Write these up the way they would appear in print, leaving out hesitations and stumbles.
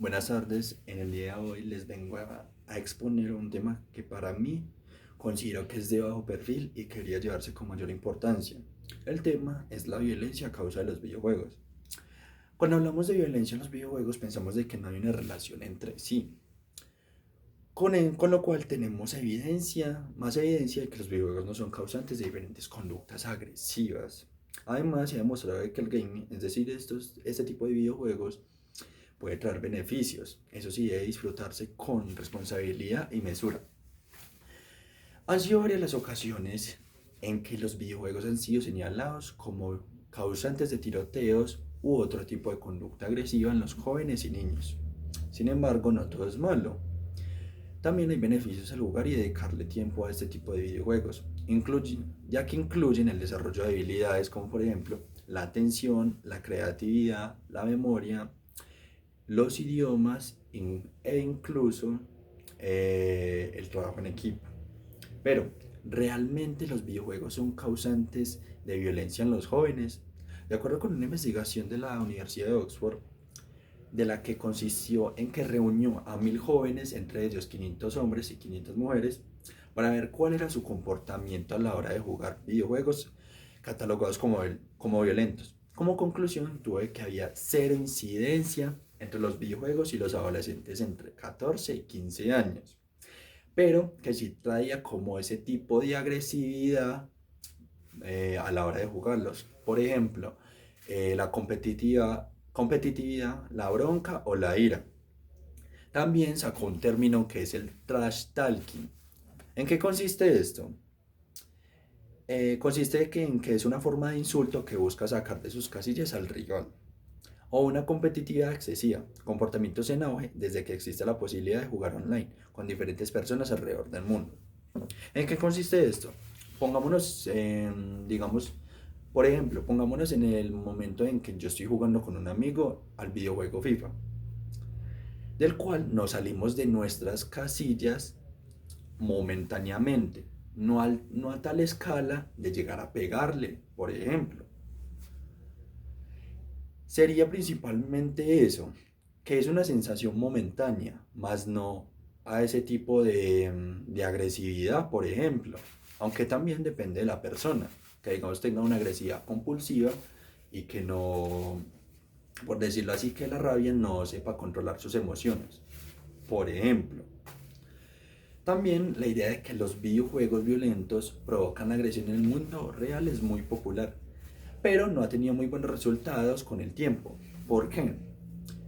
Buenas tardes, en el día de hoy les vengo a exponer un tema que para mí considero que es de bajo perfil y quería llevarse con mayor importancia. El tema es la violencia a causa de los videojuegos. Cuando hablamos de violencia en los videojuegos pensamos de que no hay una relación entre sí, con lo cual tenemos más evidencia de que los videojuegos no son causantes de diferentes conductas agresivas. Además, se ha demostrado que el gaming, es decir, este tipo de videojuegos, puede traer beneficios. Eso sí, debe disfrutarse con responsabilidad y mesura. Han sido varias las ocasiones en que los videojuegos han sido señalados como causantes de tiroteos u otro tipo de conducta agresiva en los jóvenes y niños. Sin embargo, no todo es malo. También hay beneficios al jugar y dedicarle tiempo a este tipo de videojuegos, ya que incluyen el desarrollo de habilidades como por ejemplo la atención, la creatividad, la memoria, los idiomas e incluso el trabajo en equipo. Pero, ¿realmente los videojuegos son causantes de violencia en los jóvenes? De acuerdo con una investigación de la Universidad de Oxford, de la que consistió en que reunió a 1.000 jóvenes, entre ellos 500 hombres y 500 mujeres, para ver cuál era su comportamiento a la hora de jugar videojuegos catalogados como violentos. Como conclusión, tuve que había cero incidencia entre los videojuegos y los adolescentes entre 14 y 15 años, pero que sí traía como ese tipo de agresividad a la hora de jugarlos. Por ejemplo, la competitividad, la bronca o la ira. También sacó un término que es el trash talking. ¿En qué consiste esto? En que es una forma de insulto que busca sacar de sus casillas al rival. O una competitividad excesiva, comportamientos en auge desde que existe la posibilidad de jugar online con diferentes personas alrededor del mundo. ¿En qué consiste esto? Pongámonos, digamos, por ejemplo, pongámonos en el momento en que yo estoy jugando con un amigo al videojuego FIFA, del cual nos salimos de nuestras casillas momentáneamente, no a tal escala de llegar a pegarle, por ejemplo. Sería principalmente eso, que es una sensación momentánea, más no a ese tipo de agresividad, por ejemplo. Aunque también depende de la persona, que digamos tenga una agresividad compulsiva y que no, por decirlo así, que la rabia no sepa controlar sus emociones, por ejemplo. También la idea de que los videojuegos violentos provocan agresión en el mundo real es muy popular, pero no ha tenido muy buenos resultados con el tiempo. ¿Por qué?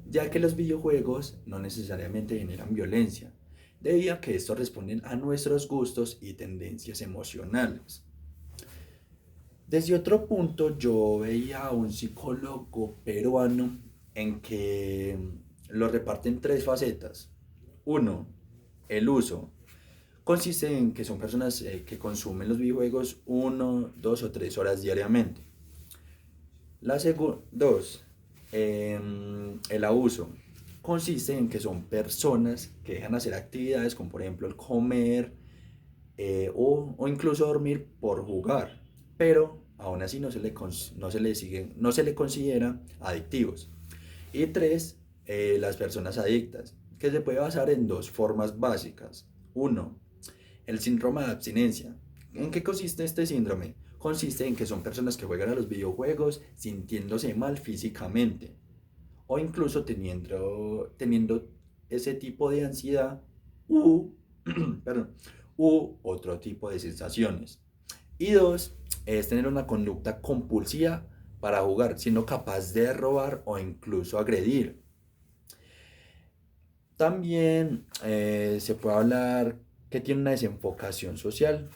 Ya que los videojuegos no necesariamente generan violencia, debido a que estos responden a nuestros gustos y tendencias emocionales. Desde otro punto, yo veía a un psicólogo peruano en que lo reparte en tres facetas. Uno, el uso. Consiste en que son personas que consumen los videojuegos 1, 2 o 3 horas diariamente. Dos, el abuso. Consiste en que son personas que dejan hacer actividades como por ejemplo el comer o incluso dormir por jugar, pero aún así no se le considera adictivos. Y tres, las personas adictas, que se puede basar en dos formas básicas. Uno, el síndrome de abstinencia. ¿En qué consiste este síndrome? Consiste en que son personas que juegan a los videojuegos sintiéndose mal físicamente o incluso teniendo ese tipo de ansiedad u, perdón, u otro tipo de sensaciones. Y dos, es tener una conducta compulsiva para jugar, siendo capaz de robar o incluso agredir. También se puede hablar que tiene una desenfocación social,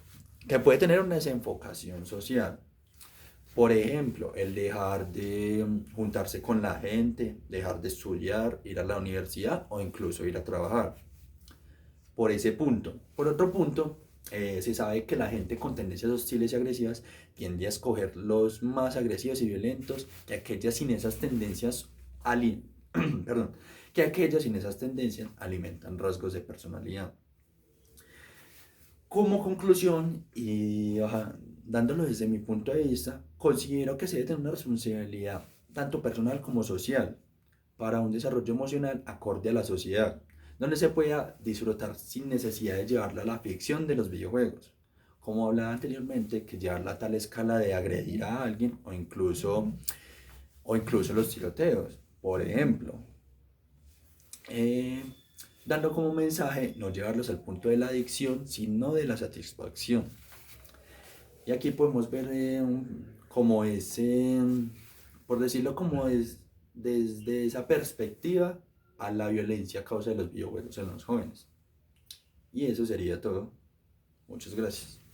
que puede tener una desenfocación social. Por ejemplo, el dejar de juntarse con la gente, dejar de estudiar, ir a la universidad o incluso ir a trabajar. Por ese punto. Por otro punto, se sabe que la gente con tendencias hostiles y agresivas tiende a escoger los más agresivos y violentos que aquellas sin esas tendencias perdón, que aquellas sin esas tendencias alimentan rasgos de personalidad. Como conclusión, y dándolo desde mi punto de vista, considero que se debe tener una responsabilidad tanto personal como social, para un desarrollo emocional acorde a la sociedad, donde se pueda disfrutar sin necesidad de llevarla a la ficción de los videojuegos. Como hablaba anteriormente, que llevarla a tal escala de agredir a alguien o incluso los tiroteos. Por ejemplo, eh, dando como mensaje no llevarlos al punto de la adicción, sino de la satisfacción. Y aquí podemos ver como ese, por decirlo como es, desde esa perspectiva a la violencia a causa de los videojuegos en los jóvenes. Y eso sería todo. Muchas gracias.